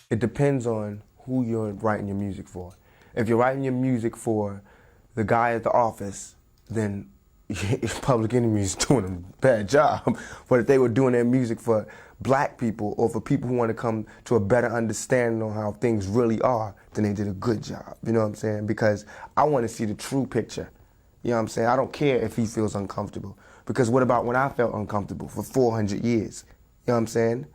It depends on who you're writing your music for. If you're writing your music for the guy at the office, then Public Enemy is doing a bad job. But if they were doing their music for black people or for people who want to come to a better understanding on how things really are, then they did a good job. You know what I'm saying? Because I want to see the true picture. You know what I'm saying? I don't care if he feels uncomfortable. Because what about when I felt uncomfortable for 400 years? You know what I'm saying?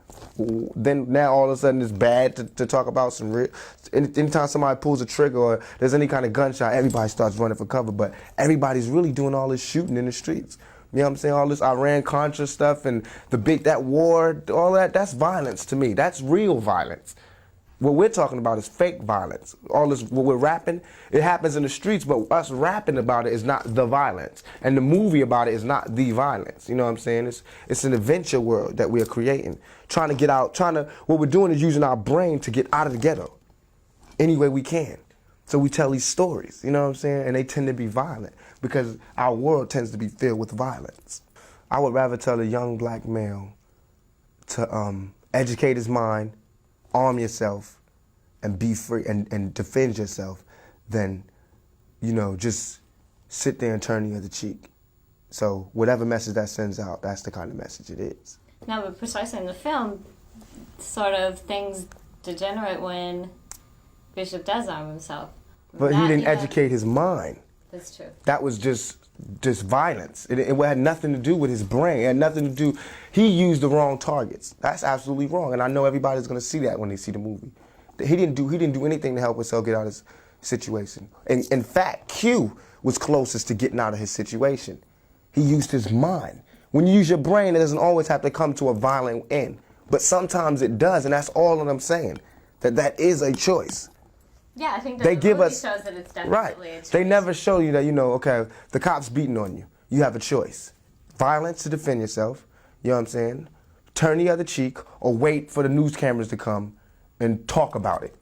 Then now all of a sudden it's bad to talk about some real. Anytime somebody pulls a trigger or there's any kind of gunshot, everybody starts running for cover. But everybody's really doing all this shooting in the streets. You know what I'm saying? All this Iran-Contra stuff and that war, all that's violence to me. That's real violence. What we're talking about is fake violence. All this, what we're rapping, it happens in the streets, but us rapping about it is not the violence. And the movie about it is not the violence. You know what I'm saying? It's an adventure world that we're creating. Trying to get out, what we're doing is using our brain to get out of the ghetto any way we can. So we tell these stories, you know what I'm saying? And they tend to be violent because our world tends to be filled with violence. I would rather tell a young black male to educate his mind, arm yourself, and be free and defend yourself than, you know, just sit there and turn the other cheek. So whatever message that sends out, that's the kind of message it is. No, but precisely in the film, sort of things degenerate when Bishop does arm himself. But he didn't educate his mind. That's true. That was just violence. It had nothing to do with his brain. It had nothing to do. He used the wrong targets. That's absolutely wrong, and I know everybody's going to see that when they see the movie. He didn't do anything to help himself get out of his situation. And in fact, Q was closest to getting out of his situation. He used his mind. When you use your brain, it doesn't always have to come to a violent end, but sometimes it does, and that's all that I'm saying. That is a choice. Yeah, I think that they the give movie us, shows that it's definitely right. a choice. They never show you that, you know, okay, the cop's beating on you. You have a choice. Violence to defend yourself, you know what I'm saying? Turn the other cheek or wait for the news cameras to come and talk about it.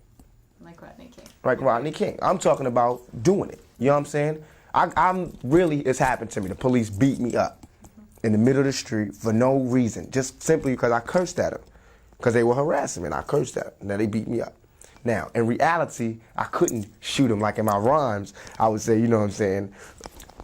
Like Rodney King. Like Rodney King. I'm talking about doing it. You know what I'm saying? I'm really, it's happened to me. The police beat me up in the middle of the street for no reason, just simply because I cursed at them. Because they were harassing me and I cursed at them. Now they beat me up. Now, in reality, I couldn't shoot them. Like in my rhymes, I would say, you know what I'm saying,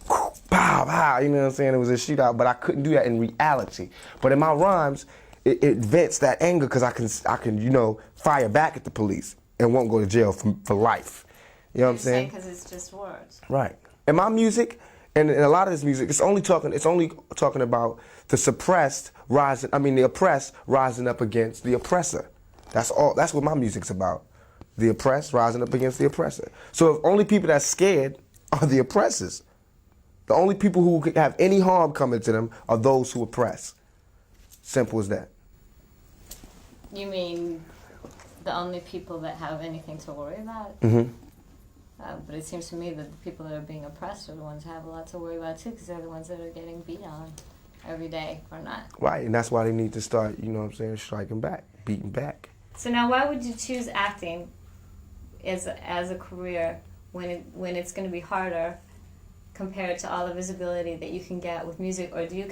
pow, pow, you know what I'm saying? It was a shootout, but I couldn't do that in reality. But in my rhymes, it vents that anger because I can, you know, fire back at the police and won't go to jail for life. You know what I'm saying? Because it's just words. Right. And my music, and a lot of this music, it's only talking about the the oppressed rising up against the oppressor. That's all. That's what my music's about. The oppressed rising up against the oppressor. So if only people that's scared are the oppressors. The only people who could have any harm coming to them are those who oppress. Simple as that. You mean the only people that have anything to worry about? Mm-hmm. But it seems to me that the people that are being oppressed are the ones who have a lot to worry about too, because they're the ones that are getting beat on every day or not. Right, and that's why they need to start, you know what I'm saying, striking back, beating back. So now why would you choose acting as a career when it's going to be harder compared to all the visibility that you can get with music, or do you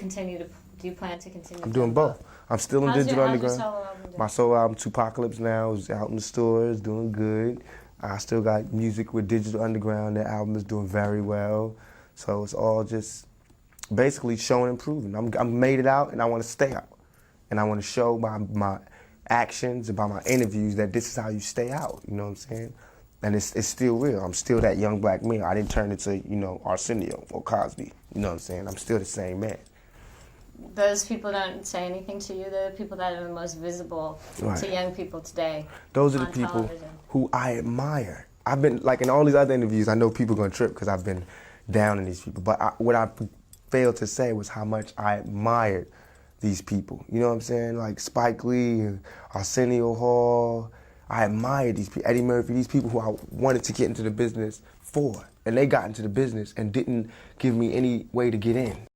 plan to continue? I'm doing both. I'm still in Digital Underground. How's your solo album doing? My solo album, Tupac now, is out in the stores, doing good. I still got music with Digital Underground. That album is doing very well. So it's all just basically showing and proving. I'm made it out, and I want to stay out. And I want to show by my actions and by my interviews that this is how you stay out. You know what I'm saying? And it's still real. I'm still that young black man. I didn't turn into, you know, Arsenio or Cosby. You know what I'm saying? I'm still the same man. Those people don't say anything to you. They're the people that are the most visible to young people today. Those are the people television. Who I admire. I've been, like in all these other interviews, I know people are going to trip because I've been down in these people. But what I failed to say was how much I admired these people. You know what I'm saying? Like Spike Lee and Arsenio Hall. I admired these people. Eddie Murphy, these people who I wanted to get into the business for. And they got into the business and didn't give me any way to get in.